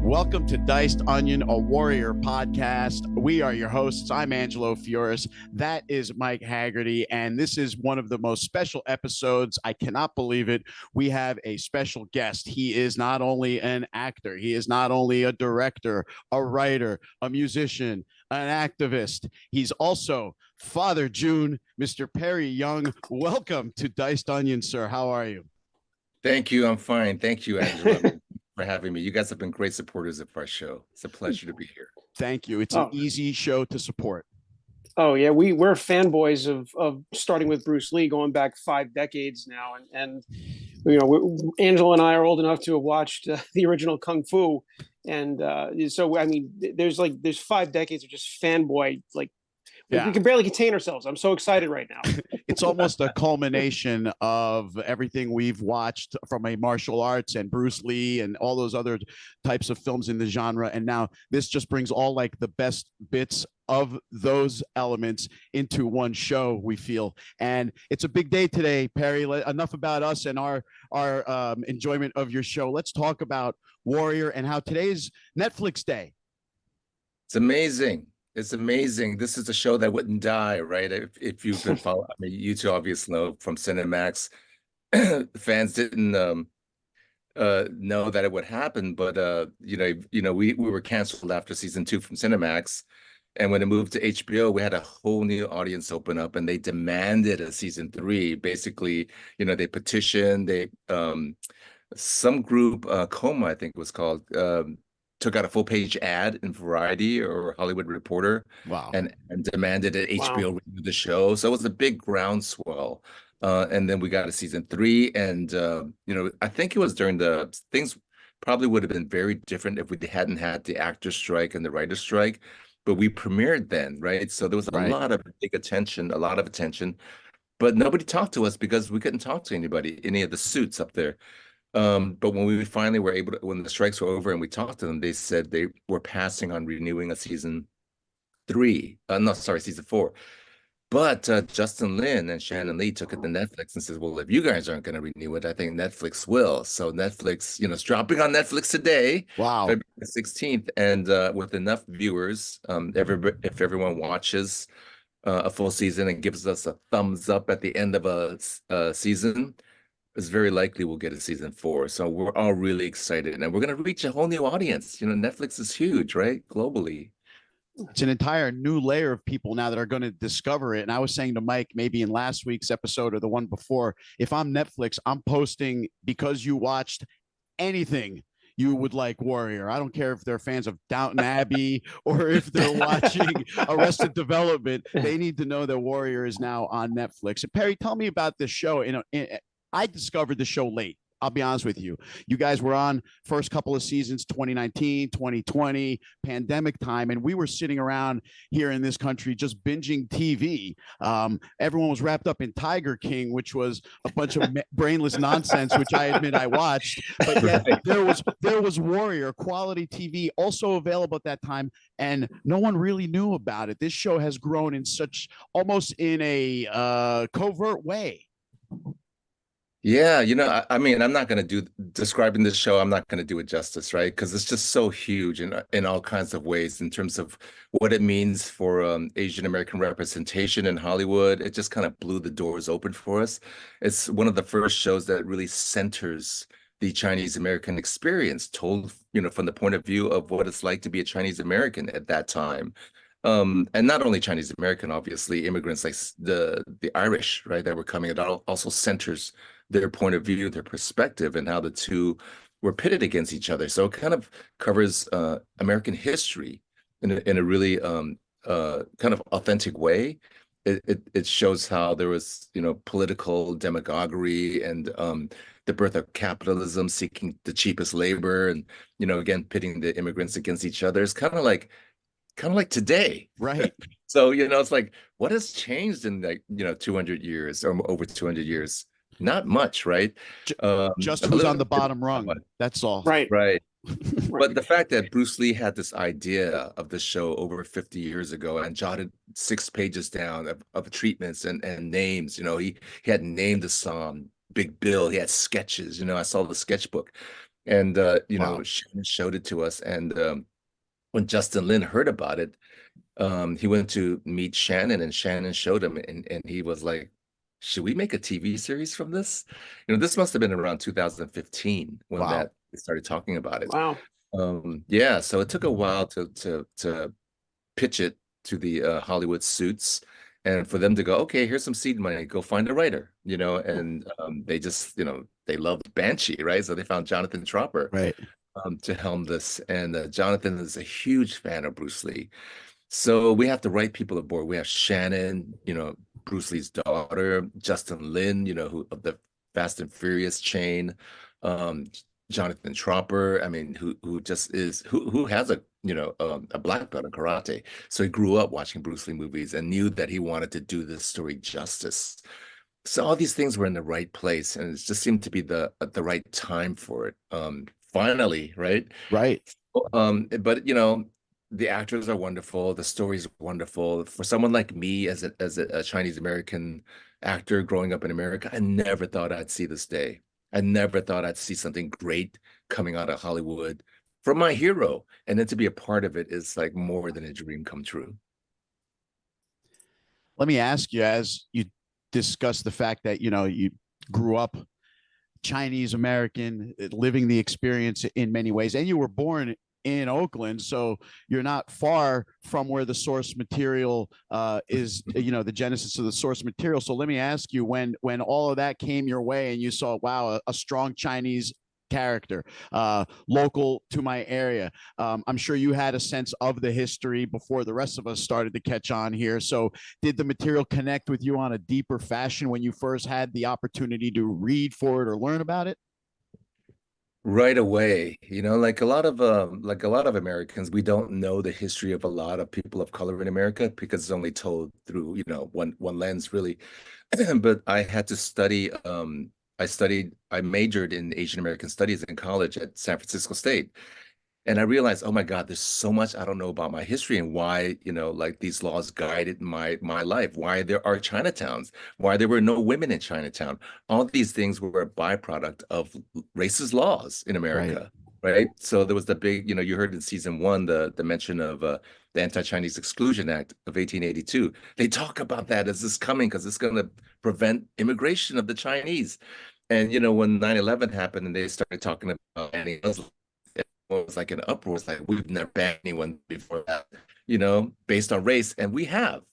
Welcome to Diced Onion, a Warrior podcast. We are your hosts. I'm Angelo Fioris. That is Mike Haggerty. And this is one of the most special episodes. I cannot believe it. We have a special guest. He is not only an actor, he is not only a director, a writer, a musician, an activist. He's also Father Jun, Mr. Perry Young. Welcome to Diced Onion, sir. How are you? Thank you. I'm fine. Thank you, Angela, for having me. You guys have been great supporters of our show. It's a pleasure to be here. Thank you. It's an easy show to support. Oh yeah, we're fanboys of starting with Bruce Lee, going back 5 decades now, and you know, Angela and I are old enough to have watched the original Kung Fu, and so I mean, there's 5 decades of just fanboy we can barely contain ourselves. I'm so excited right now. It's almost a culmination of everything we've watched from a martial arts and Bruce Lee and all those other types of films in the genre. And now this just brings all like the best bits of those elements into one show, we feel. And it's a big day today, Perry. Enough about us and our enjoyment of your show. Let's talk about Warrior and how today's Netflix day. It's amazing. It's amazing. This is a show that wouldn't die, right? If you've been following, I mean, you two obviously know from Cinemax, fans didn't know that it would happen, but we were canceled after season 2 from Cinemax, and when it moved to HBO, we had a whole new audience open up, and they demanded a season 3. Basically, they petitioned. Some group, Coma, I think it was called. Took out a full-page ad in Variety or Hollywood Reporter. Wow. and demanded that HBO renew the show. So it was a big groundswell. And then we got a season 3. And, I think it was during things probably would have been very different if we hadn't had the actor strike and the writer strike. But we premiered then, right? So there was a lot of attention, but nobody talked to us because we couldn't talk to any of the suits up there. But when we finally were able to, when the strikes were over and we talked to them, they said they were passing on renewing a season 4. But Justin Lin and Shannon Lee took it to Netflix and says, well, if you guys aren't going to renew it, I think Netflix will. So Netflix, it's dropping on Netflix today. Wow. February 16th. And with enough viewers, if everyone watches a full season and gives us a thumbs up at the end of a season, it's very likely we'll get a season 4. So we're all really excited, and we're going to reach a whole new audience. Netflix is huge, right? Globally. It's an entire new layer of people now that are going to discover it. And I was saying to Mike, maybe in last week's episode or the one before, if I'm Netflix, I'm posting because you watched anything you would like Warrior. I don't care if they're fans of Downton Abbey or if they're watching Arrested Development. They need to know that Warrior is now on Netflix. And Perry, tell me about this show. I discovered the show late. I'll be honest with you. You guys were on first couple of seasons, 2019, 2020, pandemic time, and we were sitting around here in this country just binging TV. Everyone was wrapped up in Tiger King, which was a bunch of brainless nonsense, which I admit I watched. But yet there was Warrior, quality TV, also available at that time, and no one really knew about it. This show has grown in almost in a covert way. Yeah, I mean, I'm not going to describing this show, I'm not going to do it justice, right? Because it's just so huge in all kinds of ways in terms of what it means for Asian American representation in Hollywood. It just kind of blew the doors open for us. It's one of the first shows that really centers the Chinese American experience, told, from the point of view of what it's like to be a Chinese American at that time. And not only Chinese American, obviously, immigrants like the Irish, right, that were coming. It also centers their point of view, their perspective, and how the two were pitted against each other. So it kind of covers American history in a really kind of authentic way. It shows how there was, political demagoguery and the birth of capitalism, seeking the cheapest labor, and again pitting the immigrants against each other. It's kind of like today, right? So it's like, what has changed in 200 years or over 200 years? Not much, right? Just who's on the bottom rung. That's all. Right. But the fact that Bruce Lee had this idea of the show over 50 years ago and jotted 6 pages down of treatments and names, he had named the song Big Bill. He had sketches, I saw the sketchbook. And Wow. Shannon showed it to us. And when Justin Lin heard about it, he went to meet Shannon, and Shannon showed him, and he was like, should we make a TV series from this? This must have been around 2015 when Wow. that they started talking about it. Wow. Yeah, so it took a while to pitch it to the Hollywood suits, and for them to go, okay, here's some seed money, go find a writer, and they just, they loved Banshee, right? So they found Jonathan Tropper Right. to helm this, and Jonathan is a huge fan of Bruce Lee. So we have the right people aboard. We have Shannon, Bruce Lee's daughter, Justin Lin, who of the Fast and Furious chain, um, Jonathan Tropper. I mean, who just is who has a black belt in karate. So he grew up watching Bruce Lee movies and knew that he wanted to do this story justice. So all these things were in the right place, and it just seemed to be the right time for it. Finally, right? Right. But the actors are wonderful, the story's wonderful. For someone like me, as a Chinese American actor growing up in America, I never thought I'd see this day. I never thought I'd see something great coming out of Hollywood from my hero. And then to be a part of it is like more than a dream come true. Let me ask you, as you discuss the fact that, you grew up Chinese American, living the experience in many ways, and you were born in Oakland, so you're not far from where the source material is, the genesis of the source material. So let me ask you, when all of that came your way and you saw, wow, a strong Chinese character, local to my area, I'm sure you had a sense of the history before the rest of us started to catch on here. So did the material connect with you on a deeper fashion when you first had the opportunity to read for it or learn about it? Right away, like a lot of Americans, we don't know the history of a lot of people of color in America because it's only told through, one lens really. But I had to study, I majored in Asian American studies in college at San Francisco State. And I realized, oh my God, there's so much I don't know about my history and why, like these laws guided my life, why there are Chinatowns, why there were no women in Chinatown. All these things were a byproduct of racist laws in Right. America, right? So there was the big, you heard in season one the mention of the Anti-Chinese Exclusion Act of 1882. They talk about that as this coming because it's going to prevent immigration of the Chinese. And when 9/11 happened and they started talking about anti-Muslim, was like an uproar. It's like we've never banned anyone before that, based on race, and we have.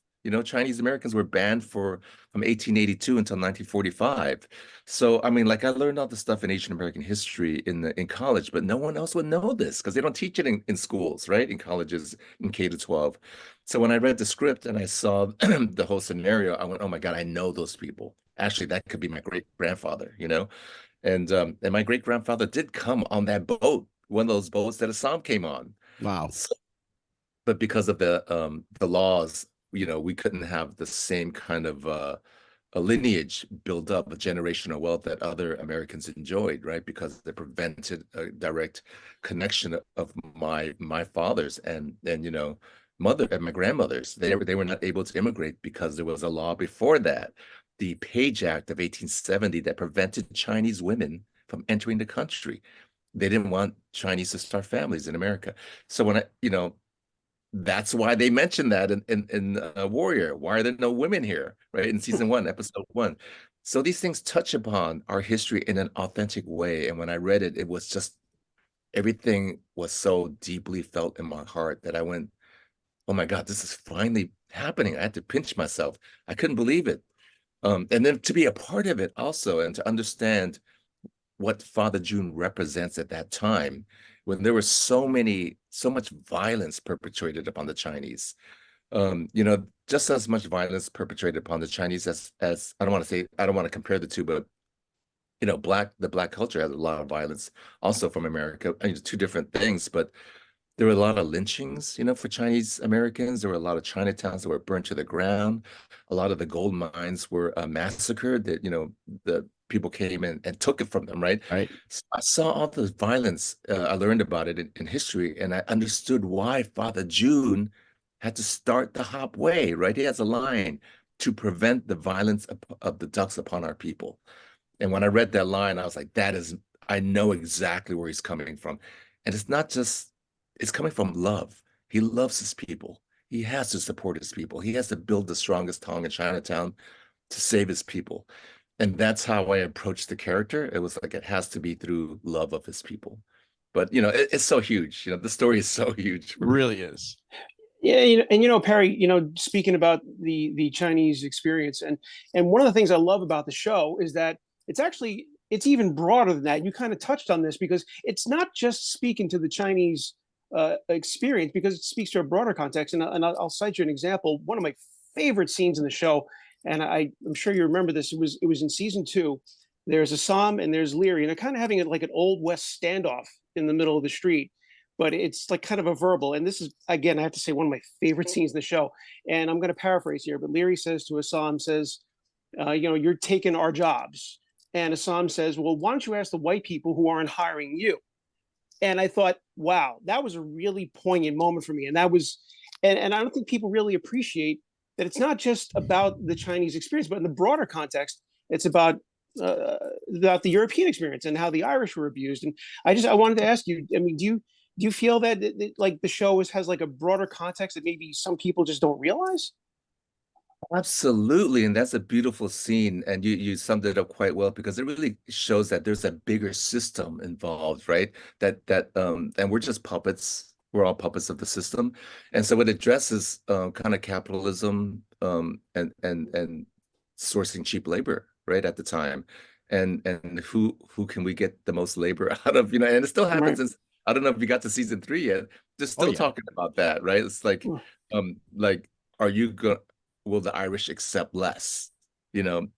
Chinese Americans were banned from 1882 until 1945. So I mean, like I learned all the stuff in Asian American history in college, but no one else would know this because they don't teach it in schools, right? In colleges, in K to 12. So when I read the script and I saw the whole scenario, I went, oh my God, I know those people. Actually, that could be my great grandfather. And my great grandfather did come on that boat, one of those boats that Assam came on. Wow. So, but because of the laws, we couldn't have the same kind of a lineage build up, a generational wealth that other Americans enjoyed, right? Because they prevented a direct connection of my fathers and mother and my grandmothers. They were not able to immigrate because there was a law before that, the Page Act of 1870, that prevented Chinese women from entering the country. They didn't want Chinese to start families in America. So that's why they mentioned that in Warrior. Why are there no women here, right? In season one, episode one. So these things touch upon our history in an authentic way. And when I read it, it was just everything was so deeply felt in my heart that I went, oh my God, this is finally happening. I had to pinch myself. I couldn't believe it. And then to be a part of it also and to understand what Father Jun represents at that time when there was so much violence perpetrated upon the Chinese. Just as much violence perpetrated upon the Chinese as I don't want to compare the two, but the black culture has a lot of violence also from America. I mean, two different things, but there were a lot of lynchings, for Chinese Americans. There were a lot of Chinatowns that were burnt to the ground. A lot of the gold mines were massacred. That the people came and took it from them, right? Right. So I saw all the violence. I learned about it in history, and I understood why Father June had to start the Hop Way, right? He has a line to prevent the violence of the ducks upon our people. And when I read that line, I was like, I know exactly where he's coming from. And it's not just, it's coming from love. He loves his people. He has to support his people. He has to build the strongest Tong in Chinatown to save his people. And that's how I approached the character. It was like it has to be through love of his people. But it's so huge. The story is so huge. Really is. Yeah, and Perry, speaking about the Chinese experience, and one of the things I love about the show is that it's even broader than that. You kind of touched on this because it's not just speaking to the Chinese experience, because it speaks to a broader context. And I'll cite you an example. One of my favorite scenes in the show, and I'm sure you remember this. It was in season 2. There's Assam and there's Leary, and they're kind of having it like an old West standoff in the middle of the street, but it's like kind of a verbal. And this is, again, I have to say, one of my favorite scenes in the show. And I'm going to paraphrase here, but Leary says to Assam, says, you're taking our jobs. And Assam says, well, why don't you ask the white people who aren't hiring you? And I thought, wow, that was a really poignant moment for me. And that was, and I don't think people really appreciate that it's not just about the Chinese experience, but in the broader context, it's about the European experience and how the Irish were abused. And I wanted to ask you, I mean, do you feel that like the show has like a broader context that maybe some people just don't realize? Absolutely, and that's a beautiful scene, and you summed it up quite well because it really shows that there's a bigger system involved, right? And we're just puppets. We're all puppets of the system, and so it addresses kind of capitalism and sourcing cheap labor, right, at the time, and who can we get the most labor out of, and it still happens. Right. I don't know if you got to season 3 yet. They're Oh still yeah. talking about that, right? It's like, are you going? Will the Irish accept less?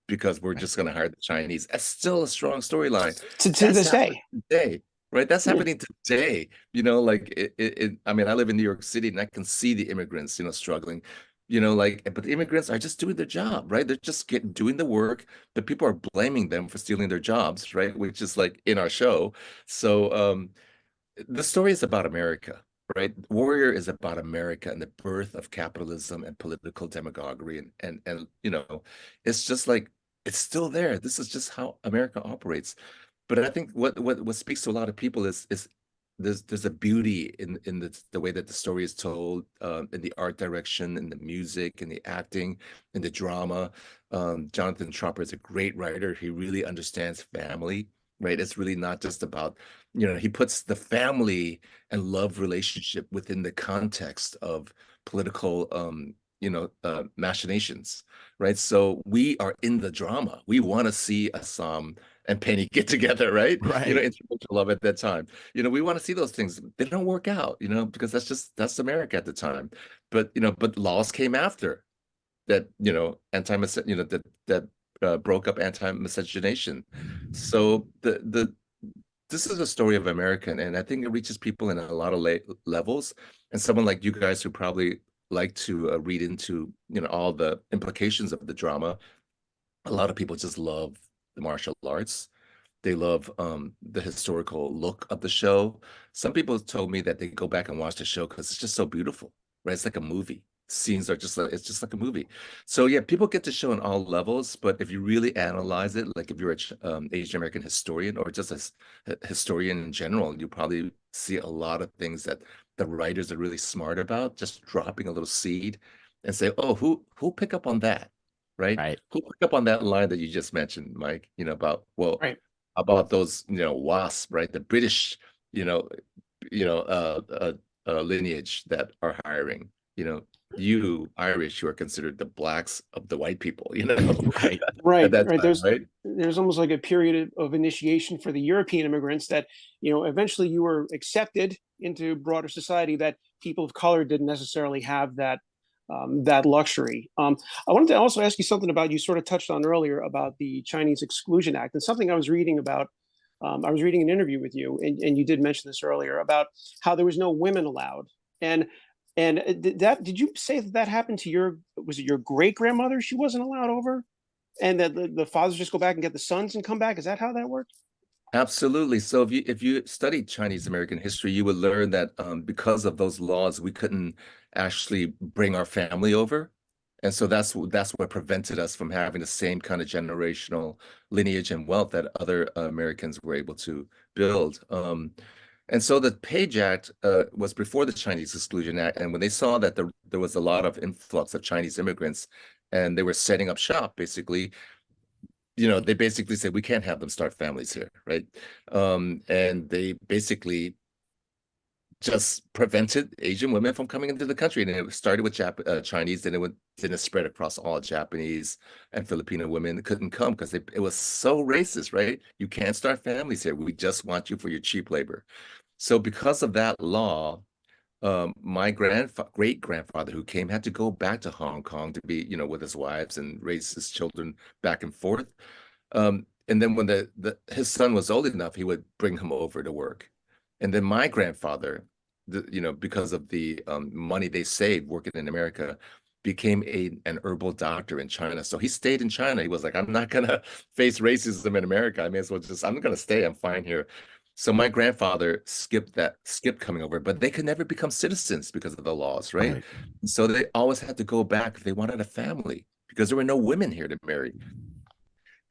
Because we're just going to hire the Chinese. That's still a strong storyline. To That's this happening day. today, right? That's Yeah. happening today. Like I mean, I live in New York City and I can see the immigrants, struggling. But the immigrants are just doing their job, right? They're just doing the work. The people are blaming them for stealing their jobs, right? Which is like in our show. So the story is about America, right? Warrior is about America and the birth of capitalism and political demagoguery, and it's just like it's still there. This is just how America operates. But I think what speaks to a lot of people is there's a beauty in the way that the story is told, in the art direction, in the music, in the acting, in the drama. Jonathan Tropper is a great writer. He really understands family, right? It's really not just about, he puts the family and love relationship within the context of political machinations, right? So we are in the drama. We want to see Assam and Penny get together, right? Right. Interracial love at that time. We want to see those things. They don't work out, because that's America at the time. But laws came after that, that broke up anti-miscegenation. So this is a story of America, and I think it reaches people in a lot of levels. And someone like you guys who probably like to read into all the implications of the drama. A lot of people just love the martial arts. They love the historical look of the show. Some people told me that they go back and watch the show because it's just so beautiful, right? It's like a movie. Scenes are it's just like a movie. So yeah, people get the show on all levels, but if you really analyze it, like if you're an Asian American historian or just a historian in general, you probably see a lot of things that the writers are really smart about, just dropping a little seed and say, oh, who pick up on that? Right? Right. Who picked up on that line that you just mentioned, Mike? About, well, Right. about those, WASP, right? The British, you know, lineage that are hiring, you Irish, who are considered the blacks of the white people, Right. at that Right. time, right? There's almost like a period of initiation for the European immigrants that, eventually you were accepted into broader society, that people of color didn't necessarily have that luxury. I wanted to also ask you something about, you sort of touched on earlier about the Chinese Exclusion Act, and something I was reading about. I was reading an interview with you, and you did mention this earlier about how there was no women allowed. And did you say that happened to was it your great grandmother? She wasn't allowed over, and that the fathers just go back and get the sons and come back. Is that how that worked? Absolutely. So if you studied Chinese American history, you would learn that because of those laws, we couldn't actually bring our family over, And so that's what prevented us from having the same kind of generational lineage and wealth that other Americans were able to build. And so the Page Act was before the Chinese Exclusion Act. And when they saw that there was a lot of influx of Chinese immigrants and they were setting up shop, basically, they basically said, we can't have them start families here, right? And they basically just prevented Asian women from coming into the country. And it started with Chinese, then it spread across all Japanese and Filipino women that couldn't come because it was so racist, right? You can't start families here. We just want you for your cheap labor. So because of that law, my great grandfather who came had to go back to Hong Kong to be, with his wives and raise his children back and forth. And then when his son was old enough, he would bring him over to work. And then my grandfather, because of the money they saved working in America, became an herbal doctor in China. So he stayed in China. He was like, I'm not gonna face racism in America. I may as well I'm gonna stay. I'm fine here. So my grandfather skipped coming over, but they could never become citizens because of the laws, right? So they always had to go back if they wanted a family because there were no women here to marry.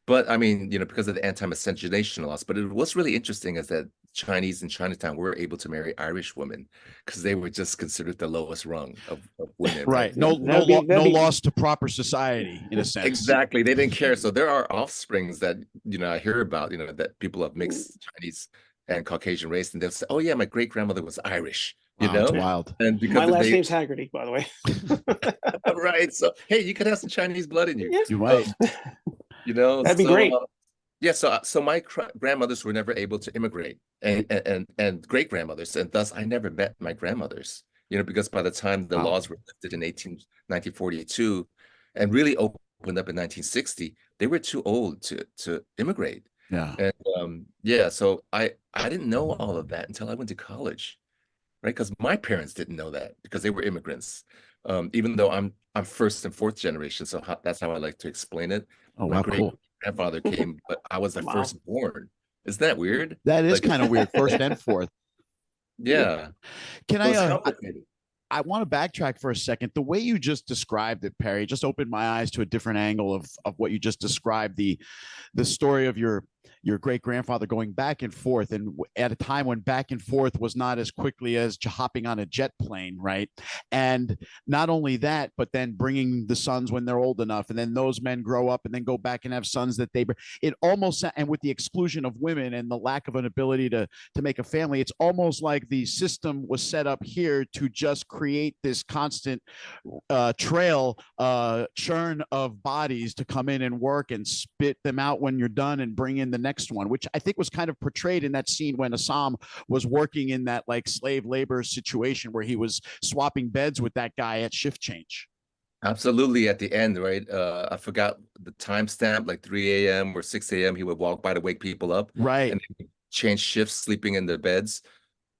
But I mean, because of the anti-miscegenation laws. But what's really interesting is that Chinese in Chinatown were able to marry Irish women because they were just considered the lowest rung of women. Right. No loss to proper society in a sense. Exactly. They didn't care. So there are offsprings that, I hear about, that people of mixed Chinese and Caucasian race, and they'll say, oh yeah, my great grandmother was Irish. It's wild. And because my last name's Haggerty, by the way. Right. So hey, you could have some Chinese blood in you. Yes. You might. That'd be great. Yeah, so my grandmothers were never able to immigrate, and great grandmothers, and thus I never met my grandmothers. Because by the time the laws were lifted in 1942, and really opened up in 1960, they were too old to immigrate. Yeah, and so I didn't know all of that until I went to college, right? Because my parents didn't know that because they were immigrants. Even though I'm first and fourth generation, so that's how I like to explain it. Oh, wow, cool. Grandfather came, but I was the firstborn. Isn't that weird? That is kind of weird. First and fourth. Yeah. Can I want to backtrack for a second. The way you just described it, Perry, just opened my eyes to a different angle of what you just described. The story of your great grandfather going back and forth, and at a time when back and forth was not as quickly as hopping on a jet plane, right? And not only that, but then bringing the sons when they're old enough, and then those men grow up and then go back and have sons that it almost, and with the exclusion of women and the lack of an ability to make a family, it's almost like the system was set up here to just create this constant churn of bodies to come in and work and spit them out when you're done and bring in the next one, which I think was kind of portrayed in that scene when Assam was working in that like slave labor situation where he was swapping beds with that guy at shift change. Absolutely. At the end, right? I forgot the timestamp, like 3 a.m. or 6 a.m. He would walk by to wake people up. Right. And change shifts, sleeping in their beds.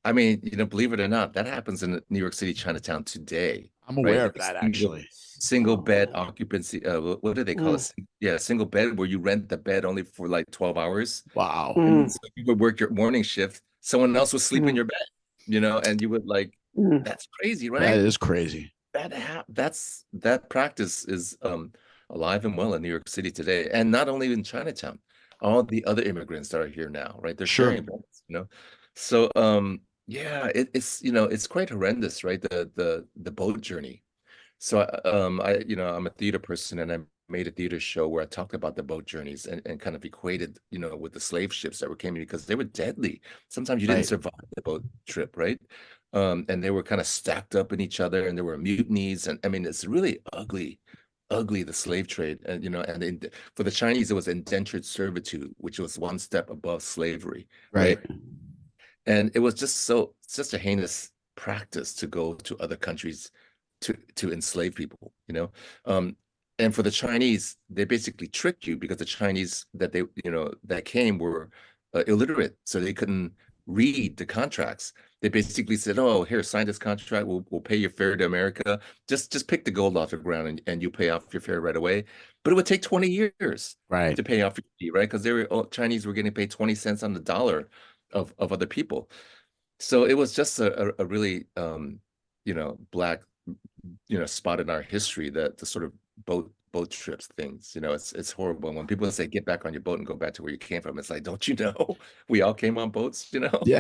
I mean, believe it or not, that happens in New York City, Chinatown today. I'm aware of that, actually. Single bed occupancy. What do they call it? Yeah, single bed where you rent the bed only for like 12 hours. Wow. And so you would work your morning shift. Someone else would sleep in your bed, and you would that's crazy, right? That is crazy. That practice is alive and well in New York City today. And not only in Chinatown, all the other immigrants that are here now, right? They're sharing beds, So it's quite horrendous, right? The boat journey. So I'm a theater person, and I made a theater show where I talked about the boat journeys and kind of equated, with the slave ships that were coming because they were deadly. Sometimes you didn't survive the boat trip, right? And they were kind of stacked up in each other, and there were mutinies, and I mean it's really ugly, the slave trade, and and for the Chinese it was indentured servitude, which was one step above slavery, right? And it was just a heinous practice to go to other countries to enslave people, and for the Chinese, they basically tricked you because the Chinese that came were illiterate, so they couldn't read the contracts. They basically said, "Oh, here, sign this contract. We'll pay your fare to America. Just pick the gold off the ground, and you pay off your fare right away." But it would take 20 years, to pay off your fee, right? Because Chinese were getting paid 20 cents on the dollar of other people. So it was just a really black spot in our history, that the sort of boat trips things. It's horrible. And when people say get back on your boat and go back to where you came from, it's like, don't you know we all came on boats? Yeah,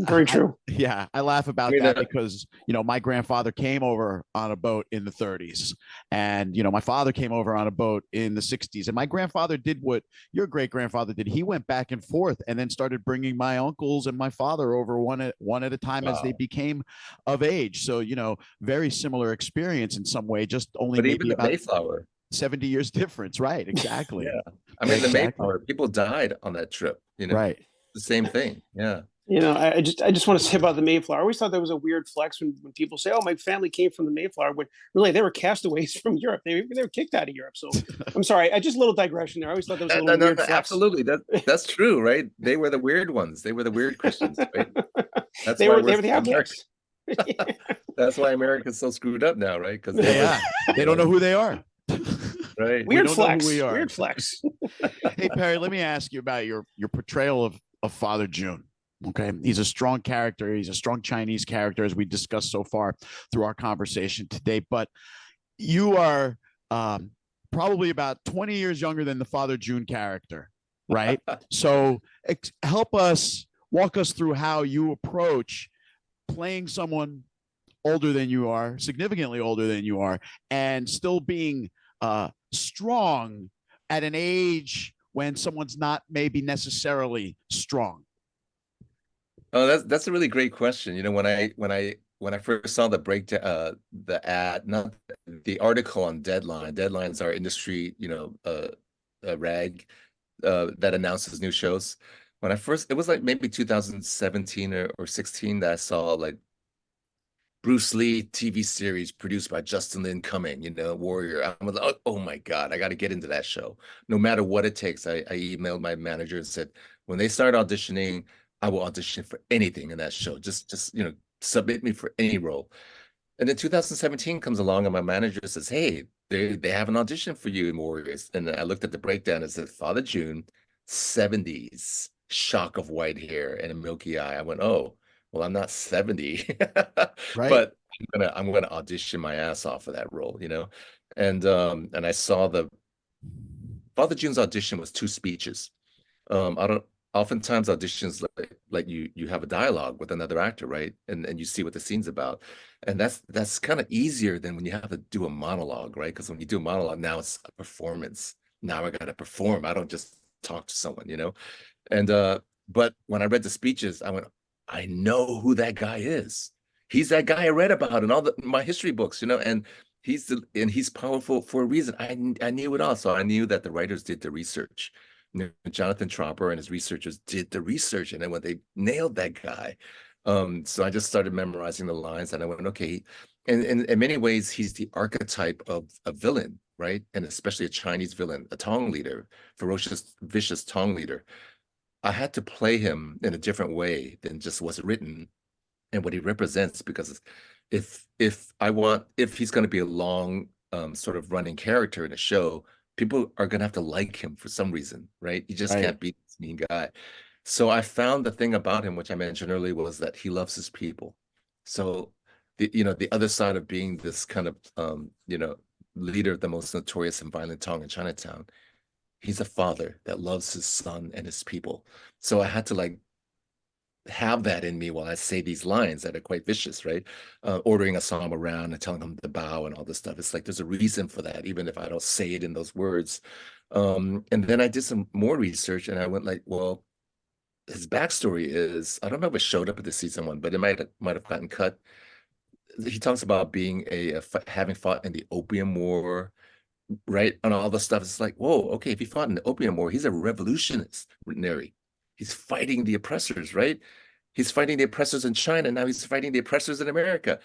Very true. Yeah, I laugh about mean, that because my grandfather came over on a boat in the 30s, and my father came over on a boat in the 60s, and my grandfather did what your great grandfather did. He went back and forth, and then started bringing my uncles and my father over one at a time as they wow. became of age. So very similar experience in some way, just only But even maybe the about Mayflower, 70 years difference. Right? Exactly. yeah. I mean, the Exactly. Mayflower, people died on that trip. Right. The same thing. Yeah. I just want to say about the Mayflower. I always thought that was a weird flex when people say, "Oh, my family came from the Mayflower," when really they were castaways from Europe. They were kicked out of Europe. So I'm sorry. I just a little digression there. I always thought that was a No, little no, weird no, flex. absolutely. That's true, right? They were the weird ones. They were the weird Christians, right? That's they why were we're they were the America. outcasts. That's why America's so screwed up now, right? Because they were, Yeah. They don't know who they are. right. We Weird don't know who we flex. are. Weird flex. Hey Perry, let me ask you about your portrayal of Father Jun. Okay, he's a strong character. He's a strong Chinese character, as we discussed so far through our conversation today. But you are probably about 20 years younger than the Father Jun character, right? So walk us through how you approach playing someone older than you are, significantly older than you are, and still being strong at an age when someone's not maybe necessarily strong. Oh, that's a really great question. When I first saw the breakdown, the ad, not the article on Deadline. Deadline's our industry, rag that announces new shows. It was like maybe 2017 or 16 that I saw like Bruce Lee TV series produced by Justin Lin coming, Warrior. I was like, oh my God, I got to get into that show. No matter what it takes. I emailed my manager and said, when they start auditioning, I will audition for anything in that show. Just submit me for any role. And then 2017 comes along and my manager says, hey, they have an audition for you in Warriors. And I looked at the breakdown and said, Father Jun, 70s, shock of white hair and a milky eye. I went, oh, well, I'm not 70, Right. but I'm gonna audition my ass off for that role. And I saw the Father Jun's audition was 2 speeches. I don't Oftentimes auditions like you have a dialogue with another actor, right? And you see what the scene's about. And that's kind of easier than when you have to do a monologue, right? Because when you do a monologue, now it's a performance. Now I gotta perform. I don't just talk to someone. And but when I read the speeches, I went, I know who that guy is. He's that guy I read about in all my history books, and he's powerful for a reason. I knew it all. So I knew that the writers did the research. Jonathan Tropper and his researchers did the research, and then when they nailed that guy, so I just started memorizing the lines, and I went, okay. And in many ways, he's the archetype of a villain, right? And especially a Chinese villain, a Tong leader, ferocious, vicious Tong leader. I had to play him in a different way than just what's written and what he represents, because if he's going to be a long sort of running character in a show, people are going to have to like him for some reason, right? You just Right. can't be this mean guy. So I found the thing about him, which I mentioned earlier, was that he loves his people. So the other side of being this kind of leader of the most notorious and violent Tong in Chinatown, he's a father that loves his son and his people. So I had to like have that in me while I say these lines that are quite vicious, right? Ordering a psalm around and telling him to bow and all this stuff. It's like there's a reason for that, even if I don't say it in those words. And then I did some more research and I went like, well, his backstory is, I don't know if it showed up at the season 1, but it might have gotten cut. He talks about being having fought in the Opium War, right? And all the stuff. It's like, whoa, okay, if he fought in the Opium War, he's a revolutionary. He's fighting the oppressors, right? He's fighting the oppressors in China. Now he's fighting the oppressors in America.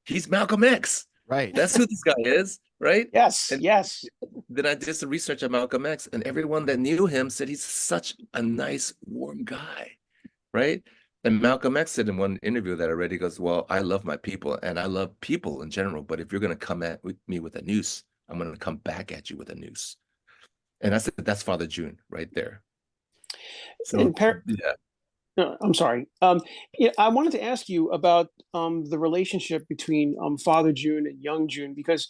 He's Malcolm X. Right. That's who this guy is, right? Yes, And yes. then I did some research on Malcolm X, and everyone that knew him said he's such a nice, warm guy, right? And Malcolm X said in one interview that I read, he goes, well, I love my people and I love people in general, but if you're going to come at me with a noose, I'm going to come back at you with a noose. And that's Father Jun right there. So And yeah. No, I'm sorry. Yeah, I wanted to ask you about the relationship between Father June and Young June, because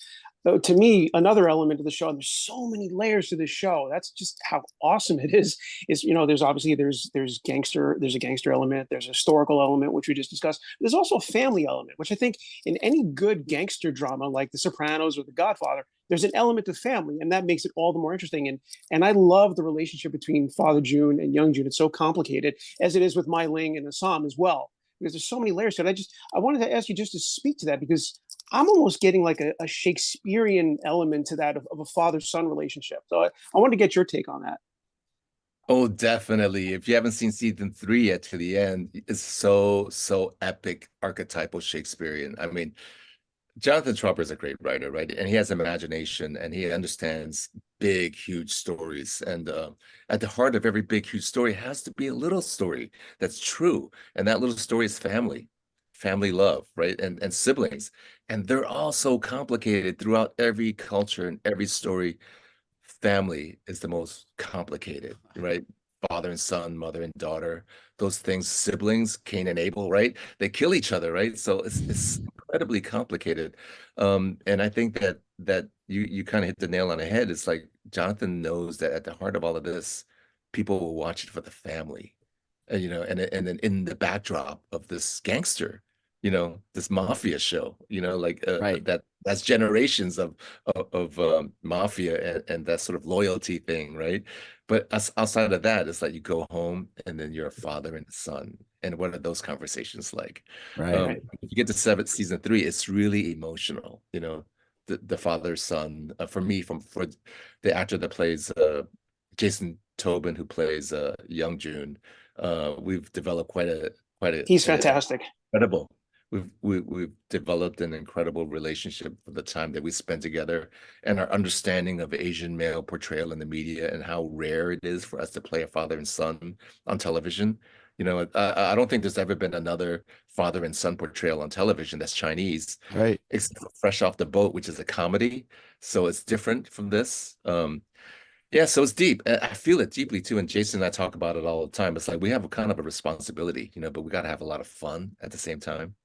to me, another element of the show, and there's so many layers to this show. That's just how awesome it is. Is there's obviously there's a gangster element, there's a historical element, which we just discussed. There's also a family element, which I think in any good gangster drama like The Sopranos or The Godfather, there's an element of family, and that makes it all the more interesting. And I love the relationship between Father June and Young June. It's so complicated, as it is with Mai Ling and Assam as well, because there's so many layers to it. I wanted to ask you just to speak to that, because I'm almost getting like a Shakespearean element to that of a father-son relationship. So I wanted to get your take on that. Oh, definitely. If you haven't seen season three yet to the end, it's so epic, archetypal Shakespearean. I mean, Jonathan Trumper is a great writer, right? And he has imagination and he understands big, huge stories. And at the heart of every big, huge story has to be a little story that's true. And that little story is family, family love, right? And siblings. And they're all so complicated throughout every culture and every story. Family is the most complicated, right? Father and son, mother and daughter, those things, siblings, Cain and Abel, right? They kill each other, right? So it's incredibly complicated. And I think that you kind of hit the nail on the head. It's like Jonathan knows that at the heart of all of this, people will watch it for the family. And then in the backdrop of this gangster, this mafia show, like Right. that's generations of mafia and that sort of loyalty thing, right? But outside of that, it's like you go home and then you're a father and a son. And what are those conversations like? Right. Right. If you get to season three, it's really emotional, the father son. For me, for the actor that plays Jason Tobin, who plays Young June, we've developed quite a He's an fantastic. incredible. We've developed an incredible relationship for the time that we spend together and our understanding of Asian male portrayal in the media and how rare it is for us to play a father and son on television. I don't think there's ever been another father and son portrayal on television that's Chinese, Right. except for Fresh Off the Boat, which is a comedy. So it's different from this. Yeah, so it's deep. I feel it deeply too. And Jason and I talk about it all the time. It's like we have a kind of a responsibility, but we got to have a lot of fun at the same time.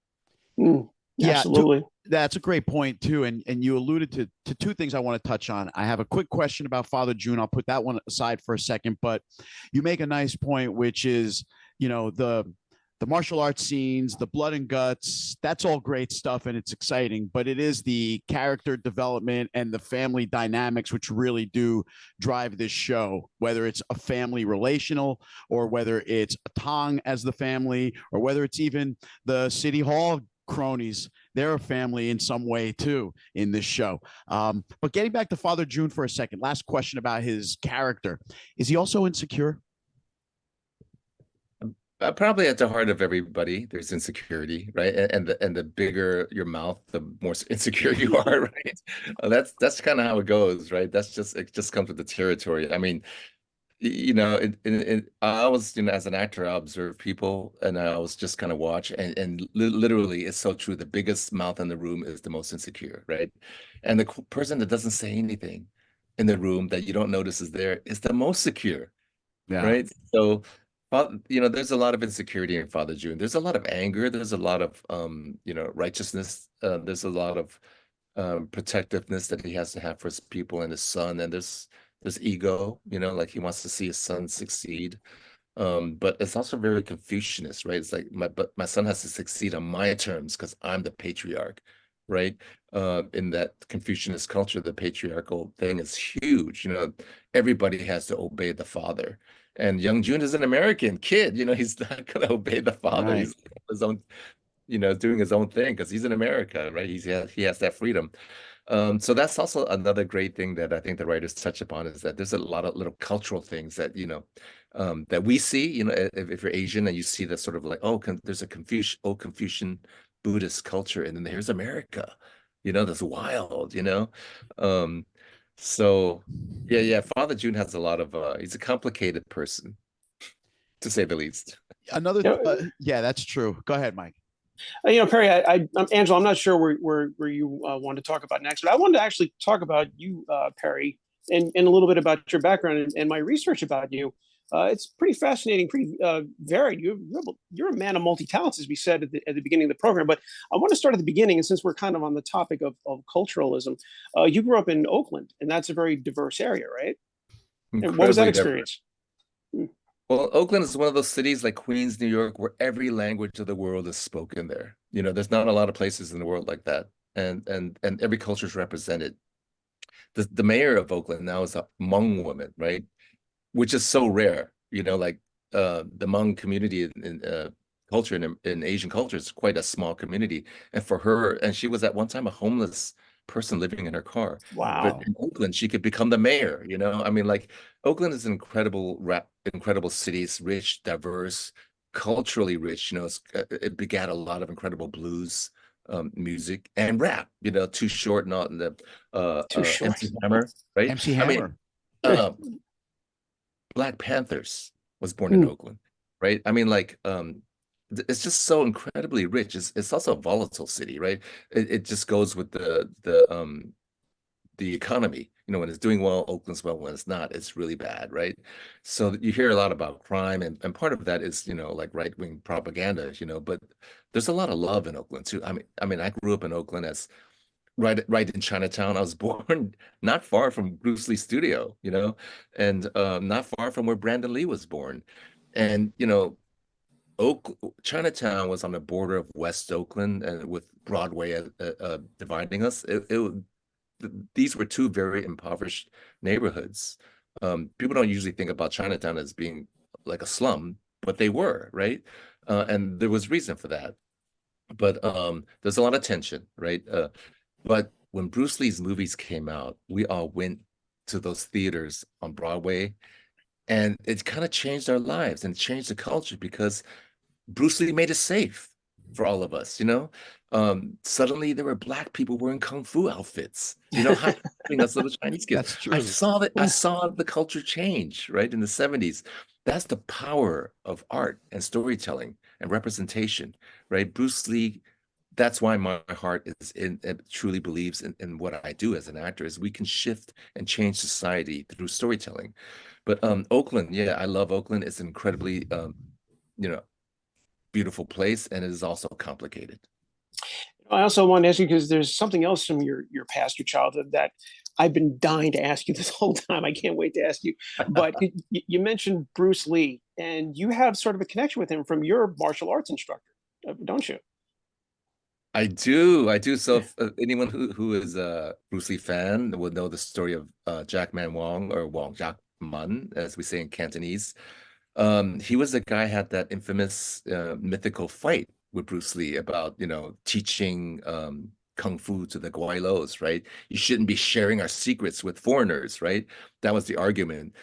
Mm, Yeah, absolutely. that's a great point too. And you alluded to two things I want to touch on. I have a quick question about Father June. I'll put that one aside for a second, but you make a nice point, which is, the martial arts scenes, the blood and guts, that's all great stuff and it's exciting, but it is the character development and the family dynamics which really do drive this show, whether it's a family relational or whether it's a Tong as the family or whether it's even the city hall cronies. They're a family in some way too in this show. But getting back to Father June for a second, last question about his character. Is he also insecure? Probably at the heart of everybody, there's insecurity, right? And the bigger your mouth, the more insecure you are, right? That's kind of how it goes, right? It just comes with the territory. I mean, I was, as an actor, I observe people and I was just kind of watch and literally it's so true. The biggest mouth in the room is the most insecure, right? And the person that doesn't say anything in the room that you don't notice is there is the most secure, Yeah. right? So, there's a lot of insecurity in Father June. There's a lot of anger. There's a lot of, righteousness. There's a lot of protectiveness that he has to have for his people and his son. And there's ego, like he wants to see his son succeed. But it's also very Confucianist, right? It's like but my son has to succeed on my terms because I'm the patriarch, right? In that Confucianist culture, the patriarchal thing is huge. Everybody has to obey the father. And Young Jun is an American kid. He's not going to obey the father. Right. He's his own, doing his own thing because he's in America, right? He has that freedom. So that's also another great thing that I think the writers touch upon is that there's a lot of little cultural things that, that we see, if you're Asian and you see that sort of like, oh, there's a Confucian Buddhist culture, and then here's America, that's wild, Um, so yeah, Father June has a lot of, he's a complicated person, to say the least. Another, You know, yeah, that's true. Go ahead, Mike. Perry, I'm Angela. I'm not sure where you want to talk about next, but I wanted to actually talk about you, Perry, and a little bit about your background and my research about you. It's pretty fascinating, pretty varied. You're a man of multi talents, as we said at the beginning of the program. But I want to start at the beginning, and since we're kind of on the topic of culturalism, you grew up in Oakland, and that's a very diverse area, right? And what was that Incredibly diverse. experience? Mm. Well, Oakland is one of those cities like Queens, New York, where every language of the world is spoken there. You know, there's not a lot of places in the world like that, and every culture is represented. The mayor of Oakland now is a Hmong woman, right? Which is so rare. You know, like the Hmong community in culture in Asian culture is quite a small community. And for her, and she was at one time a homeless person living in her car. But Wow. in Oakland, she could become the mayor, you know? I mean, like Oakland is an incredible city. It's rich, diverse, culturally rich. You know, it begat a lot of incredible blues music and rap, you know, Too Short, not in the Too short. MC Hammer, right? MC I mean, Hammer. uh, Black Panthers was born in Oakland, right? I mean, like, it's just so incredibly rich. It's also a volatile city, right? It just goes with the economy. You know, when it's doing well, Oakland's well. When it's not, it's really bad, right? So you hear a lot about crime, and part of that is, you know, like right-wing propaganda, you know, but there's a lot of love in Oakland too. I mean, I grew up in Oakland as right in Chinatown. I was born not far from Bruce Lee studio, you know, and not far from where Brandon Lee was born. And you know, Chinatown was on the border of West Oakland and with Broadway dividing us. These were two very impoverished neighborhoods. People don't usually think about Chinatown as being like a slum, but they were, right? And there was reason for that. But there's a lot of tension, right? But when Bruce Lee's movies came out, we all went to those theaters on Broadway, and it kind of changed our lives and changed the culture because Bruce Lee made it safe for all of us, you know? Suddenly there were black people wearing kung fu outfits, you know, hyping us little Chinese kids. That's true. I saw the culture change, right, in the 70s. That's the power of art and storytelling and representation, right? Bruce Lee, that's why my heart is in truly believes in what I do as an actor, is we can shift and change society through storytelling. But Oakland, yeah, I love Oakland. It's incredibly you know, beautiful place, and it is also complicated. I also want to ask you because there's something else from your past, your childhood that I've been dying to ask you this whole time. I can't wait to ask you. But you mentioned Bruce Lee, and you have sort of a connection with him from your martial arts instructor, don't you? I do. So if, anyone who is a Bruce Lee fan would know the story of Jack Man Wong, or Wong Jack Man, as we say in Cantonese. He was the guy had that infamous mythical fight with Bruce Lee about, you know, teaching kung fu to the Gwailos, right? You shouldn't be sharing our secrets with foreigners, right? That was the argument.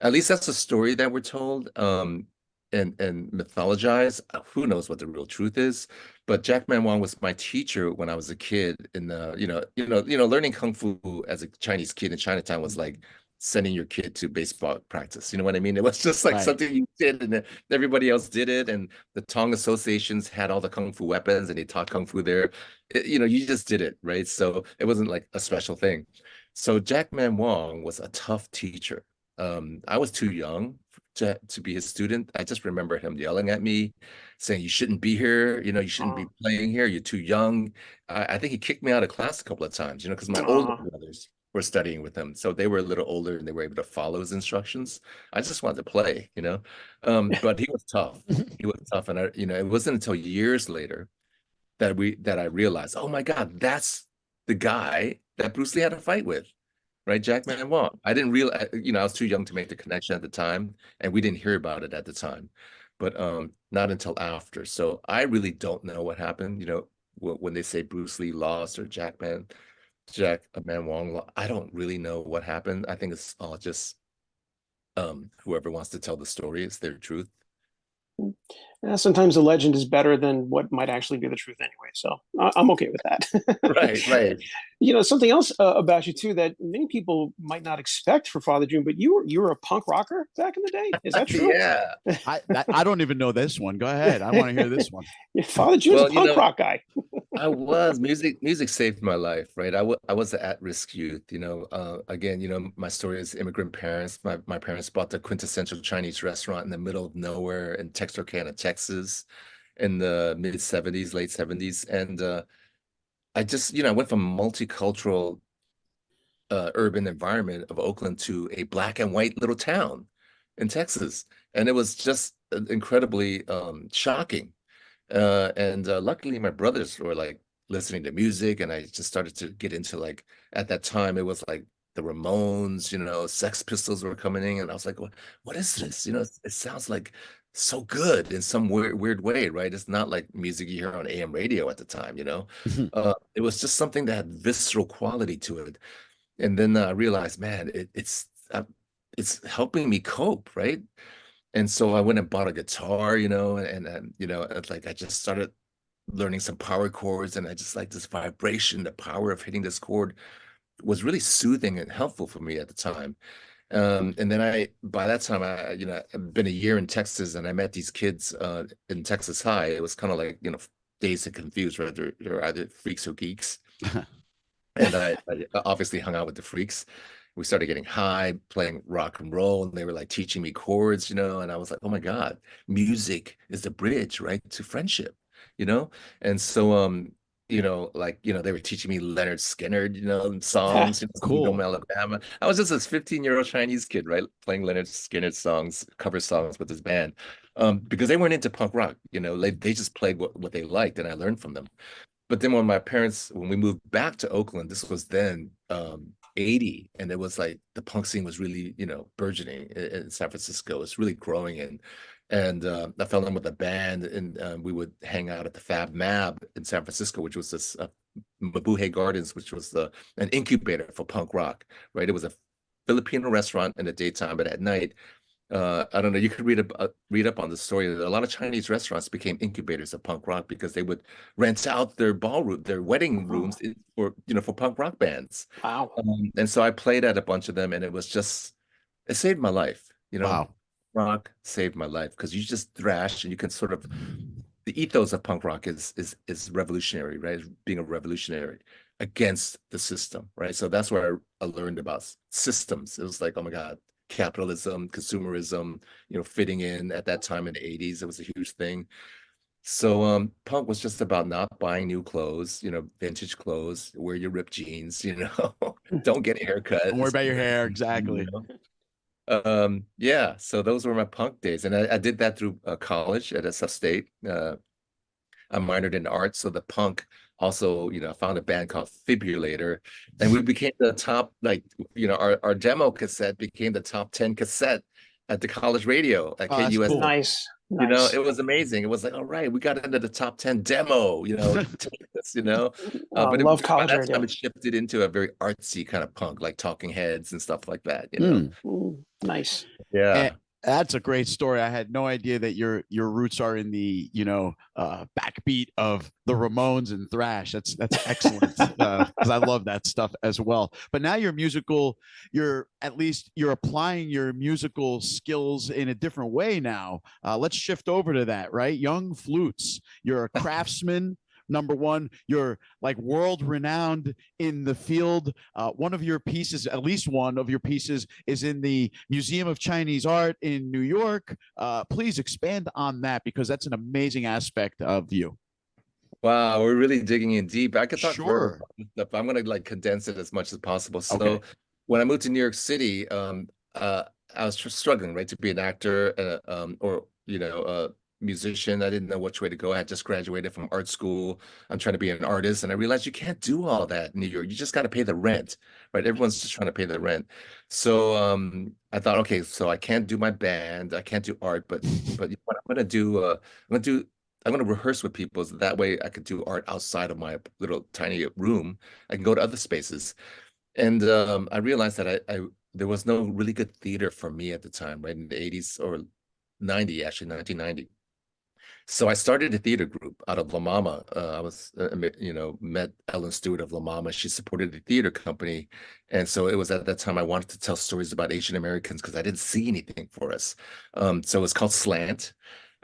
At least that's the story that we're told, and mythologized. Who knows what the real truth is? But Jack Man Wong was my teacher when I was a kid in the, learning kung fu as a Chinese kid in Chinatown was like sending your kid to baseball practice. You know what I mean? It was just like Right. something you did, and everybody else did it. And the Tong associations had all the kung fu weapons, and they taught kung fu there. You just did it, right? So it wasn't like a special thing. So Jack Man Wong was a tough teacher. I was too young to be his student. I just remember him yelling at me, saying, "You shouldn't be here. You know, you shouldn't be playing here. You're too young." I think he kicked me out of class a couple of times, because my older brothers were studying with him. So they were a little older and they were able to follow his instructions. I just wanted to play. But he was tough. He was tough. And it wasn't until years later that I realized, oh my God, that's the guy that Bruce Lee had a fight with, right? Jack Man Wong. I didn't realize, I was too young to make the connection at the time, and we didn't hear about it at the time, but not until after. So I really don't know what happened, when they say Bruce Lee lost or Jack Man Wong lost. I don't really know what happened. I think it's all just whoever wants to tell the story, it's their truth. Sometimes the legend is better than what might actually be the truth anyway. So I'm okay with that. Right. something else about you too that many people might not expect for Father June, but you were a punk rocker back in the day. Is that true? Yeah. I don't even know this one. Go ahead. I want to hear this one. Yeah, Father June's a Well, punk rock guy. I was music saved my life, right? I was an at-risk youth, again, my story is immigrant parents. My parents bought the quintessential Chinese restaurant in the middle of nowhere in Texarkana, Texas in the mid 70s, late 70s. And I just, I went from multicultural urban environment of Oakland to a black and white little town in Texas. And it was just incredibly shocking. And luckily, my brothers were like listening to music, and I just started to get into like at that time it was like the Ramones, Sex Pistols were coming in, and I was like, what is this? It sounds like so good in some weird way, right? It's not like music you hear on AM radio at the time. It was just something that had visceral quality to it. And then I realized, man, it's helping me cope, right? And so I went and bought a guitar, and like I just started learning some power chords, and I just like this vibration, the power of hitting this chord was really soothing and helpful for me at the time. And then by that time, I've been a year in Texas, and I met these kids in Texas High. It was kind of like, dazed and confused, right? They're either freaks or geeks. And I obviously hung out with the freaks. We started getting high, playing rock and roll, and they were like teaching me chords, and I was like, oh my God, music is the bridge, right, to friendship, you know? And so they were teaching me Leonard Skinner, songs, Sweet Home Cool. Alabama. I was just this 15-year-old Chinese kid, right, playing Leonard Skinner songs, cover songs with his band. Because they weren't into punk rock, they just played what they liked, and I learned from them. But then when we moved back to Oakland, this was then 80, and it was like the punk scene was really, burgeoning in San Francisco. It's really growing, and I fell in with a band, and we would hang out at the Fab Mab in San Francisco, which was this Mabuhay Gardens, which was an incubator for punk rock, right? It was a Filipino restaurant in the daytime, but at night I don't know. You could read up on the story that a lot of Chinese restaurants became incubators of punk rock because they would rent out their ballroom, their wedding rooms for punk rock bands. Wow. And so I played at a bunch of them, and it saved my life. Wow. Rock saved my life because you just thrash and you can sort of the ethos of punk rock is revolutionary, right? Being a revolutionary against the system, right? So that's where I learned about systems. It was like, oh my God, capitalism, consumerism, fitting in at that time in the 80s. It was a huge thing. So punk was just about not buying new clothes, vintage clothes, wear your ripped jeans, don't get a haircut. Don't worry about your hair. Exactly. Yeah, so those were my punk days. And I did that through college at SF State. I minored in art, so the punk also, I found a band called Fibrillator, and we became the top, like, our demo cassette became the top 10 cassette at the college radio at Oh, that's KUS. cool. Nice. Nice. It was amazing. It was like, all right, we got into the top 10 demo, take this, but Love by college that radio. time it shifted into a very artsy kind of punk, like Talking Heads and stuff like that, Nice. Yeah. And that's a great story. I had no idea that your roots are in the backbeat of the Ramones and thrash. That's excellent because I love that stuff as well. But now you're applying your musical skills in a different way now. Let's shift over to that, right? Young Flutes. You're a craftsman. Number one, you're like world renowned in the field. One of your pieces, at least one of your pieces, is in the Museum of Chinese Art in New York. Please expand on that because that's an amazing aspect of you. Wow, we're really digging in deep. I could talk forever Sure. about this stuff. I'm gonna like condense it as much as possible. Okay. So when I moved to New York City, I was struggling, right, to be an actor or a musician. I didn't know which way to go. I had just graduated from art school. I'm trying to be an artist, and I realized you can't do all that in New York. You just got to pay the rent, right? Everyone's just trying to pay the rent. So I thought, okay, so I can't do my band, I can't do art, but what I'm gonna do, I'm going to rehearse with people so that way I could do art outside of my little tiny room. I can go to other spaces. And I realized that I there was no really good theater for me at the time, right? In the 80s or 90, actually, 1990. So I started a theater group out of La Mama. I was, met Ellen Stewart of La Mama. She supported the theater company. And so it was at that time I wanted to tell stories about Asian Americans because I didn't see anything for us. So it was called Slant.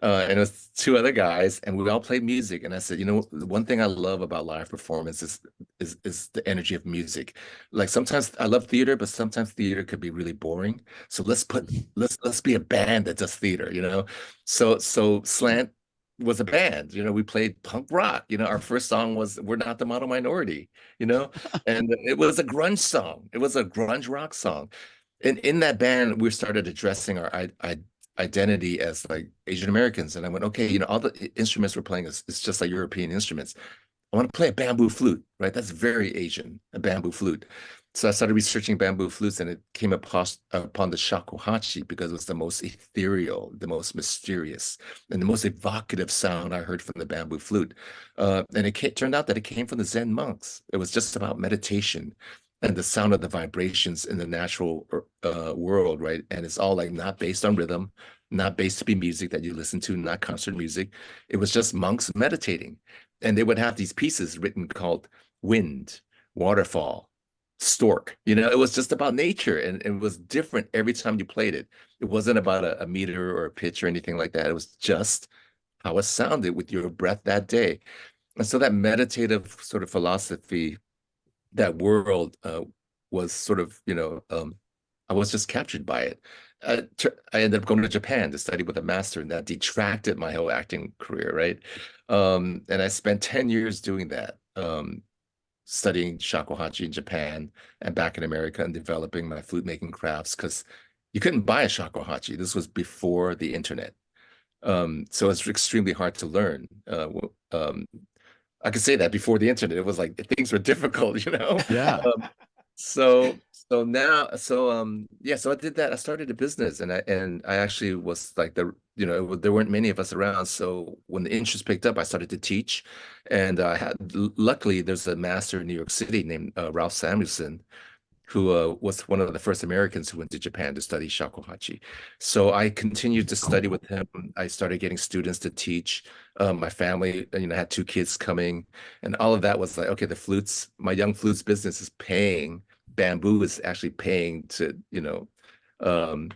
And it was two other guys, and we all played music. And I said, the one thing I love about live performance is the energy of music. Like sometimes I love theater, but sometimes theater could be really boring. So let's be a band that does theater, So Slant was a band. We played punk rock. Our first song was "We're Not the Model Minority," and it was a grunge song. It was a grunge rock song. And in that band, we started addressing our identity as like Asian Americans. And I went, okay, all the instruments we're playing is just like European instruments. I want to play a bamboo flute, right? That's very Asian, a bamboo flute. So I started researching bamboo flutes, and it came upon the shakuhachi because it was the most ethereal, the most mysterious, and the most evocative sound I heard from the bamboo flute. And turned out that it came from the Zen monks. It was just about meditation and the sound of the vibrations in the natural world, right? And it's all like not based on rhythm, not based to be music that you listen to, not concert music. It was just monks meditating. And they would have these pieces written called Wind, Waterfall, Stork. It was just about nature, and it was different every time you played it. It wasn't about a meter or a pitch or anything like that. It was just how it sounded with your breath that day. And so that meditative sort of philosophy, that world was sort of, I was just captured by it. I ended up going to Japan to study with a master, and that detracted my whole acting career, right? And I spent 10 years doing that, studying shakuhachi in Japan and back in America and developing my flute making crafts because you couldn't buy a shakuhachi. This was before the internet. So it's extremely hard to learn. I could say that before the internet, it was like things were difficult, Yeah. So I did that. I started a business, and I actually was like there weren't many of us around. So when the interest picked up, I started to teach, and luckily there's a master in New York City named Ralph Samuelson, who was one of the first Americans who went to Japan to study shakuhachi. So I continued to study with him. I started getting students to teach. My family, had two kids coming, and all of that was like, okay, my young flutes business is paying. Bamboo is actually paying to, um,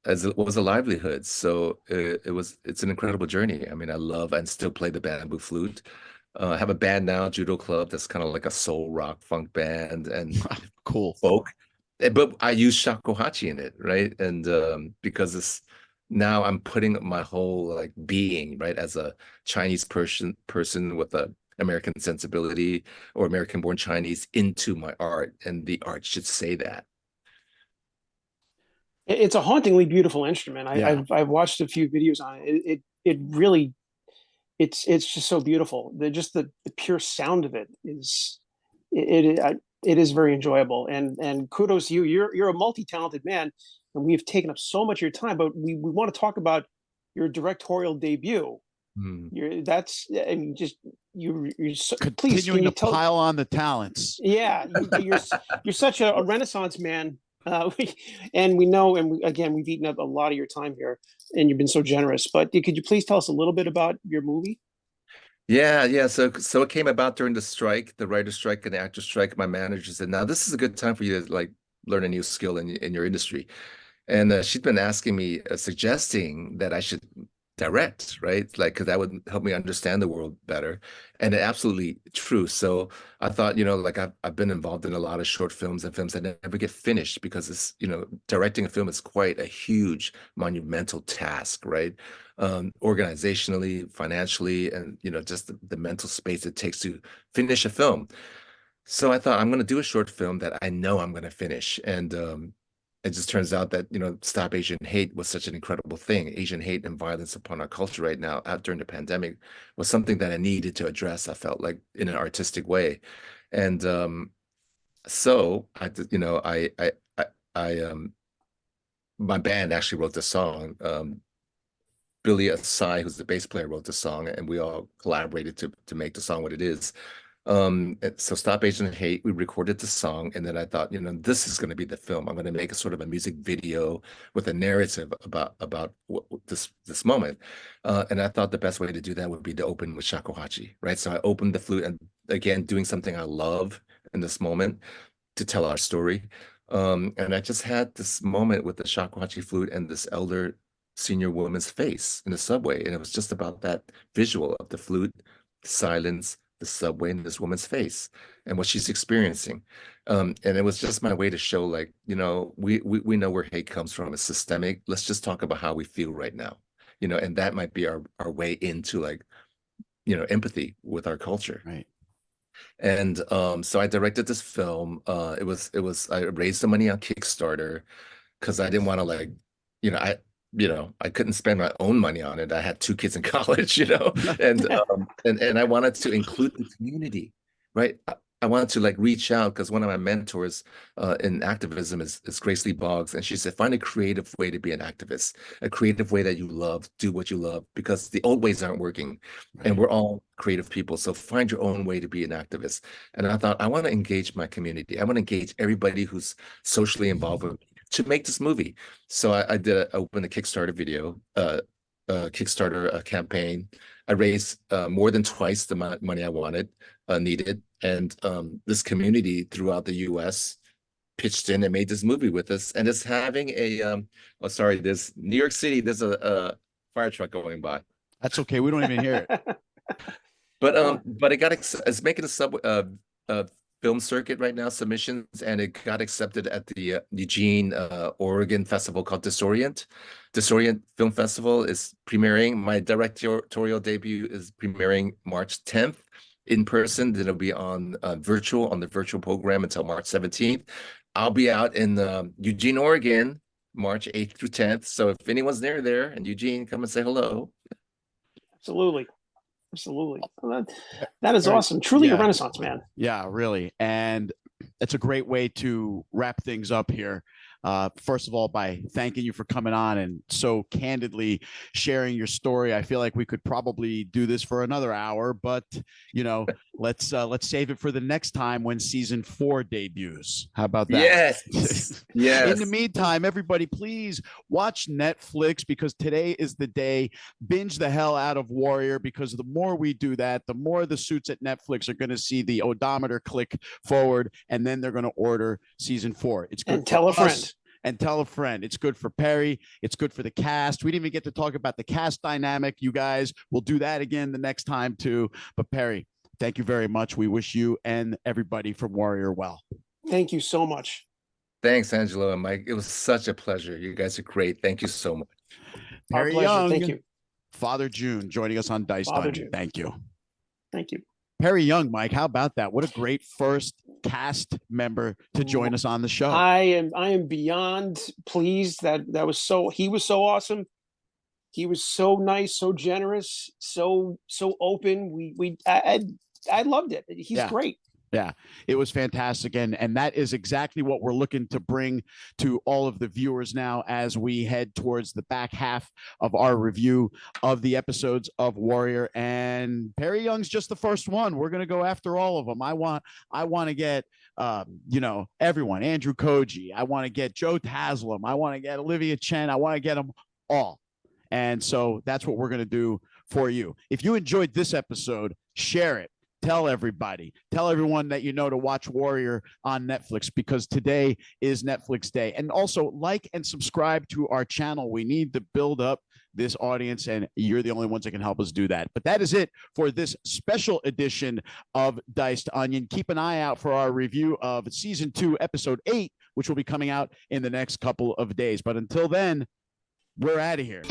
as it was a livelihood. So it's an incredible journey. I mean, I love and still play the bamboo flute. I have a band now, Judo Club, that's kind of like a soul rock funk band and Cool. folk. But I use shakuhachi in it, right? And because now I'm putting my whole like being, right, as a Chinese person with a American sensibility or American born Chinese into my art, and the art should say that. It's a hauntingly beautiful instrument. Yeah. I've watched a few videos on it. It really it's just so beautiful. The pure sound of it is it is very enjoyable. And kudos to you. You're a multi-talented man, and we've taken up so much of your time. But we want to talk about your directorial debut. Hmm. I mean, just you're so, please Continuing to pile on the talents. Yeah, you're such a renaissance man. And we know, and again, we've eaten up a lot of your time here, and you've been so generous. But could you please tell us a little bit about your movie? Yeah. So it came about during the strike, the writer's strike and the actor's strike. My manager said, "Now this is a good time for you to like learn a new skill in your industry." And she's been asking me, suggesting that I should direct, right? Like, because that would help me understand the world better. And it absolutely true. So I thought, like I've been involved in a lot of short films and films that never get finished because directing a film is quite a huge, monumental task, right? Organizationally, financially, and, just the mental space it takes to finish a film. So I thought I'm going to do a short film that I know I'm going to finish. And it just turns out that, Stop Asian Hate was such an incredible thing. Asian hate and violence upon our culture right now, out during the pandemic, was something that I needed to address. I felt like in an artistic way. And so I, did- you know, I my band actually wrote the song. Billy Asai, who's the bass player, wrote the song, and we all collaborated to make the song what it is. So Stop Asian Hate, we recorded the song, and then I thought, this is going to be the film. I'm going to make a sort of a music video with a narrative about this moment. And I thought the best way to do that would be to open with shakuhachi, right? So I opened the flute, and again, doing something I love in this moment to tell our story. And I just had this moment with the shakuhachi flute and this elder senior woman's face in the subway, and it was just about that visual of the flute, silence, the subway, and this woman's face and what she's experiencing. And it was just my way to show, like, we know where hate comes from. It's systemic. Let's just talk about how we feel right now, and that might be our way into, like, empathy with our culture. Right. And so I directed this film. I raised the money on Kickstarter because I didn't want to, like, I couldn't spend my own money on it. I had 2 kids in college, and I wanted to include the community, right? I wanted to, like, reach out, because one of my mentors in activism is Grace Lee Boggs, and she said, find a creative way to be an activist, a creative way that you love, do what you love, because the old ways aren't working, and we're all creative people. So find your own way to be an activist. And I thought, I want to engage my community. I want to engage everybody who's socially involved with me to make this movie. So I opened a Kickstarter video, Kickstarter campaign. I raised more than twice the money I needed. And this community throughout the US pitched in and made this movie with us. And it's having there's New York City, there's a fire truck going by. That's okay. We don't even hear it. But it's making a film circuit right now, submissions, and it got accepted at the Eugene, Oregon festival called DICED. DICED Film Festival is premiering. My directorial debut is premiering March 10th in person. Then it'll be on the virtual program until March 17th. I'll be out in Eugene, Oregon, March 8th through 10th. So if anyone's near there in Eugene, come and say hello. Absolutely. Well, that is awesome. Truly a renaissance, man. Yeah, really. And it's a great way to wrap things up here. First of all, by thanking you for coming on and so candidly sharing your story. I feel like we could probably do this for another hour, but let's save it for the next time when season 4 debuts. How about that? Yes. Yes. In the meantime, everybody, please watch Netflix, because today is the day. Binge the hell out of Warrior, because the more we do that, the more the suits at Netflix are going to see the odometer click forward, and then they're going to order season 4. It's good. And tell a friend. And tell a friend. It's good for Perry. It's good for the cast. We didn't even get to talk about the cast dynamic, you guys. We'll do that again the next time too. But Perry, thank you very much. We wish you and everybody from Warrior well. Thank you so much. Thanks, Angelo and Mike. It was such a pleasure. You guys are great. Thank you so much. Perry Our pleasure. Young, Thank you. Father Jun, joining us on DICED. Thank you. Thank you. Perry Young, Mike, how about that? What a great first cast member to join us on the show. I am beyond pleased he was so awesome. He was so nice, so generous, so open. I loved it. He's great. Yeah, it was fantastic. And that is exactly what we're looking to bring to all of the viewers now as we head towards the back half of our review of the episodes of Warrior. And Perry Young's just the first one. We're going to go after all of them. I want to get, everyone, Andrew Koji. I want to get Joe Taslim. I want to get Olivia Chen. I want to get them all. And so that's what we're going to do for you. If you enjoyed this episode, share it. Tell everybody, tell everyone that you know to watch Warrior on Netflix, because today is Netflix Day. And also like and subscribe to our channel. We need to build up this audience, and you're the only ones that can help us do that. But that is it for this special edition of Diced Onion. Keep an eye out for our review of season 2, episode 8, which will be coming out in the next couple of days. But until then, we're out of here.